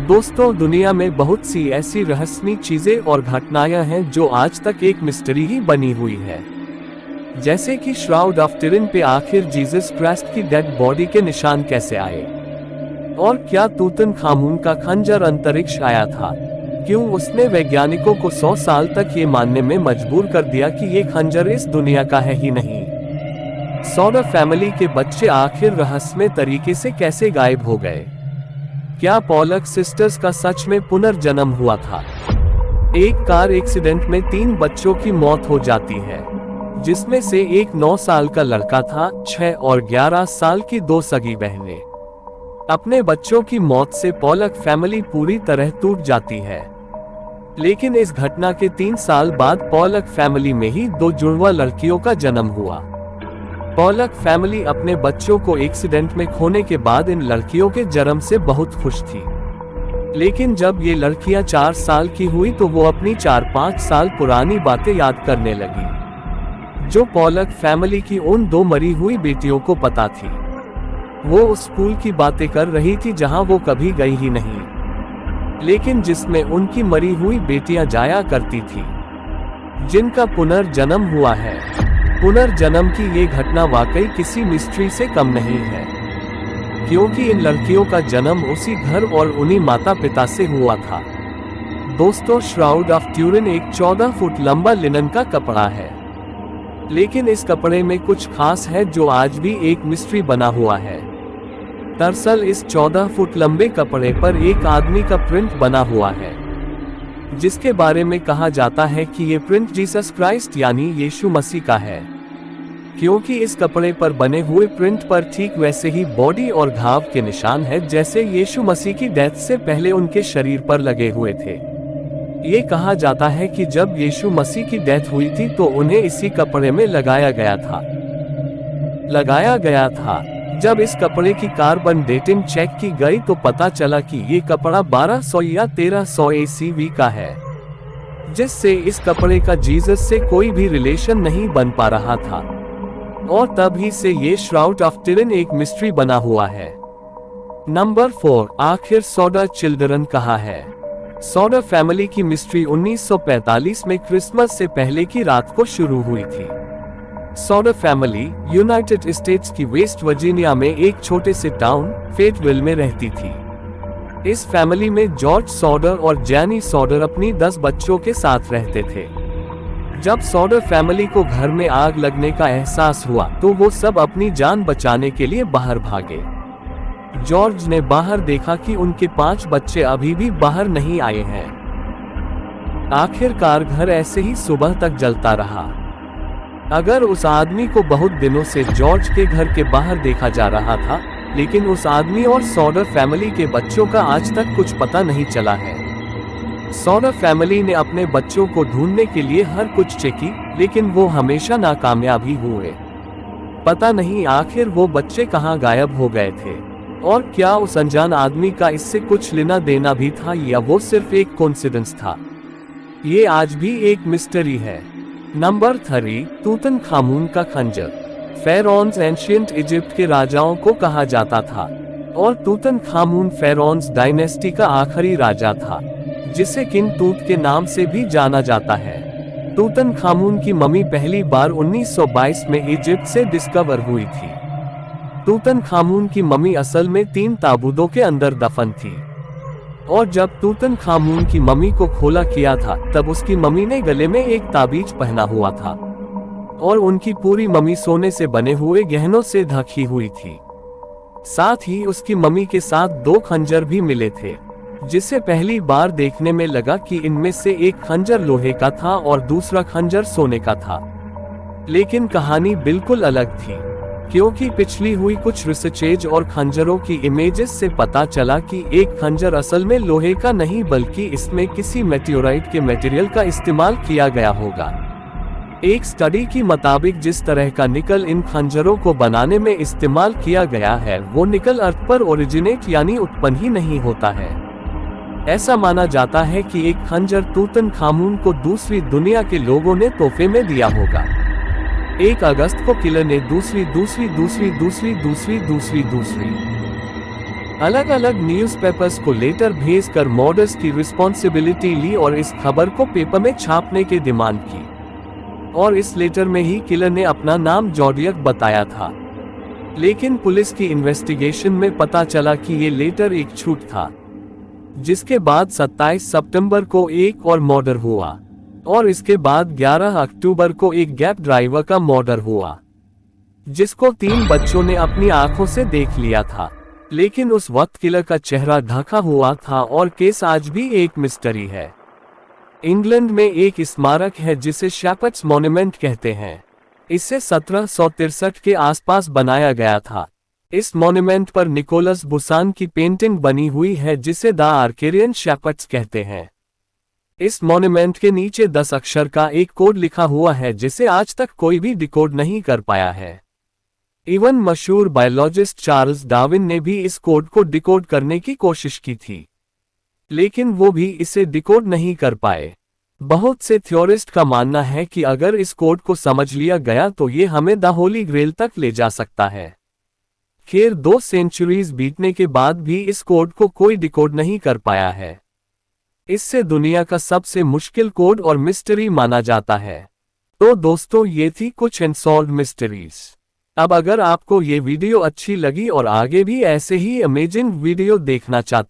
दोस्तों, दुनिया में बहुत सी ऐसी रहस्यमयी चीजें और घटनाएं हैं जो आज तक एक मिस्ट्री ही बनी हुई है। जैसे कि श्राउड ऑफ ट्यूरिन पे आखिर जीसस क्राइस्ट की डेड बॉडी के निशान कैसे आए, और क्या तूतनखामुन का खंजर अंतरिक्ष आया था। क्यों उसने वैज्ञानिकों को 100 साल तक ये मानने में मजबूर कर दिया कि ये खंजर इस दुनिया का है ही नहीं। सॉडर फैमिली के बच्चे आखिर रहस्यमय तरीके से कैसे गायब हो गए। क्या पॉलक सिस्टर्स का सच में पुनर्जन्म हुआ था। एक कार एक्सीडेंट में 3 बच्चों की मौत हो जाती है, जिसमें से एक 9 साल का लड़का था, 6 और 11 साल की 2 सगी बहनें। अपने बच्चों की मौत से पॉलक फैमिली पूरी तरह टूट जाती है। लेकिन इस घटना के 3 साल बाद पॉलक फैमिली में ही 2 जुड़वा लड़कियों का जन्म हुआ। पॉलक फैमिली अपने बच्चों को एक्सीडेंट में खोने के बाद इन लड़कियों के जन्म से बहुत खुश थी। लेकिन जब ये लड़कियां 4 साल की हुई तो वो अपनी 4-5 साल पुरानी बातें याद करने लगी, जो पॉलक फैमिली की उन 2 मरी हुई बेटियों को पता थी। वो उस स्कूल की बातें कर रही थी जहां वो कभी गई ही नहीं, लेकिन जिसमें उनकी मरी हुई बेटियां जाया करती थी, जिनका पुनर्जन्म हुआ है। पुनर्जन्म की ये घटना वाकई किसी मिस्ट्री से कम नहीं है, क्योंकि इन लड़कियों का जन्म उसी घर और उन्हीं माता पिता से हुआ था। दोस्तों, श्राउड ऑफ ट्यूरिन एक 14 फुट लंबा लिनन का कपड़ा है, लेकिन इस कपड़े में कुछ खास है जो आज भी एक मिस्ट्री बना हुआ है। दरअसल इस 14 फुट लंबे कपड़े पर एक आदमी का प्रिंट बना हुआ है, जिसके बारे में कहा जाता है कि ये प्रिंट जीसस क्राइस्ट यानी यीशु मसीह का है, क्योंकि इस कपड़े पर बने हुए प्रिंट पर ठीक वैसे ही बॉडी और घाव के निशान है जैसे यीशु मसीह की डेथ से पहले उनके शरीर पर लगे हुए थे। ये कहा जाता है कि जब यीशु मसीह की डेथ हुई थी तो उन्हें इसी कपड़े में लगाया गया था। जब इस कपड़े की कार्बन डेटिंग चेक की गई तो पता चला कि ये कपड़ा 1200 या 1300 ACV का है, जिससे इस कपड़े का जीसस से कोई भी रिलेशन नहीं बन पा रहा था, और तभी से ये श्राउड ऑफ ट्यूरिन एक मिस्ट्री बना हुआ है। नंबर 4, आखिर सॉडर चिल्ड्रन कहाँ है। सॉडर फैमिली की मिस्ट्री 1945 में क्रिसमस से पहले की रात को शुरू हुई थी। सॉडर फैमिली यूनाइटेड स्टेट्स की वेस्ट वर्जीनिया में एक छोटे से टाउन फेटविल में रहती थी। इस फैमिली में जॉर्ज सॉडर और जैनी सॉडर अपनी 10 बच्चों के साथ रहते थे। जब सॉडर फैमिली को घर में आग लगने का एहसास हुआ तो वो सब अपनी जान बचाने के लिए बाहर भागे। जॉर्ज ने बाहर देखा कि उनके 5 बच्चे अभी भी बाहर नहीं आए हैं। आखिरकार घर ऐसे ही सुबह तक जलता रहा। अगर उस आदमी को बहुत दिनों से जॉर्ज के घर के बाहर देखा जा रहा था, लेकिन उस आदमी और सॉडर फैमिली के बच्चों का आज तक कुछ पता नहीं चला है। सॉडर फैमिली ने अपने बच्चों को ढूंढने के लिए हर कुछ चेकी, लेकिन वो हमेशा नाकामयाब ही हुए। पता नहीं आखिर वो बच्चे कहाँ गायब हो गए थे, और क्या उस अनजान आदमी का इससे कुछ लेना देना भी था या वो सिर्फ एक कोइंसिडेंस था। ये आज भी एक मिस्ट्री है। नंबर 3, तूतनखामुन का खंजर। फेरोन्स एंशिएंट इजिप्ट के राजाओं को कहा जाता था, और तूतनखामुन फेरोन्स डायनेस्टी का आखिरी राजा था, जिसे किंग तूत के नाम से भी जाना जाता है। तूतनखामुन की मम्मी पहली बार 1922 में इजिप्ट से डिस्कवर हुई थी। तूतनखामुन की मम्मी असल में 3 ताबूतों के अंदर दफन थी, और जब तूतनखामुन की मम्मी को खोला किया था तब उसकी मम्मी ने गले में एक ताबीज पहना हुआ था, और उनकी पूरी मम्मी सोने से बने हुए गहनों से ढकी हुई थी। साथ ही उसकी मम्मी के साथ 2 खंजर भी मिले थे, जिसे पहली बार देखने में लगा कि इनमें से एक खंजर लोहे का था और दूसरा खंजर सोने का था। लेकिन कहानी बिल्कुल अलग थी, क्योंकि पिछली हुई कुछ रिसर्चेज और खंजरों की इमेजेस से पता चला कि एक खंजर असल में लोहे का नहीं बल्कि इसमें किसी मेटेओराइट के मटेरियल का इस्तेमाल किया गया होगा। एक स्टडी के मुताबिक जिस तरह का निकल इन खंजरों को बनाने में इस्तेमाल किया गया है वो निकल अर्थ पर ओरिजिनेट यानी उत्पन्न ही नहीं होता है। ऐसा माना जाता है कि एक खंजर तूतनखामुन को दूसरी दुनिया के लोगों ने तोहफे में दिया होगा। 1 अगस्त को किलर ने दूसरी अलग अलग न्यूज़पेपर्स को लेटर भेजकर मर्डर्स की रिस्पॉन्सिबिलिटी ली और इस खबर को पेपर में छापने की डिमांड की। और इस लेटर में ही किलर ने अपना नाम जोडियक बताया था। लेकिन पुलिस की इन्वेस्टिगेशन में पता चला कि ये लेटर एक झूठ था। जिसके बाद 27 सितंबर को एक और मर्डर हुआ और इसके बाद 11 अक्टूबर को एक गैब ड्राइवर का मर्डर हुआ, जिसको 3 बच्चों ने अपनी आंखों से देख लिया था। लेकिन उस वक्त किलर का चेहरा ढका हुआ था और केस आज भी एक मिस्ट्री है। इंग्लैंड में एक स्मारक है जिसे शेपर्ड्स मॉन्यूमेंट कहते हैं। इसे 1763 के आसपास बनाया गया था। इस मॉन्यूमेंट पर निकोलस बुसान की पेंटिंग बनी हुई है जिसे द आर्केरियन शेपर्ड्स कहते हैं। इस मॉन्यूमेंट के नीचे 10 अक्षर का एक कोड लिखा हुआ है जिसे आज तक कोई भी डिकोड नहीं कर पाया है। इवन मशहूर बायोलॉजिस्ट चार्ल्स डार्विन ने भी इस कोड को डिकोड करने की कोशिश की थी, लेकिन वो भी इसे डिकोड नहीं कर पाए। बहुत से थ्योरिस्ट का मानना है कि अगर इस कोड को समझ लिया गया तो ये हमें द होली ग्रेल तक ले जा सकता है। खैर 2 सेंचुरीज बीतने के बाद भी इस कोड को कोई डिकोड नहीं कर पाया है। इससे दुनिया का सबसे मुश्किल कोड और मिस्ट्री माना जाता है। तो दोस्तों, ये थी कुछ अनसॉल्व्ड मिस्ट्रीज। अब अगर आपको ये वीडियो अच्छी लगी और आगे भी ऐसे ही अमेजिंग वीडियो देखना चाहते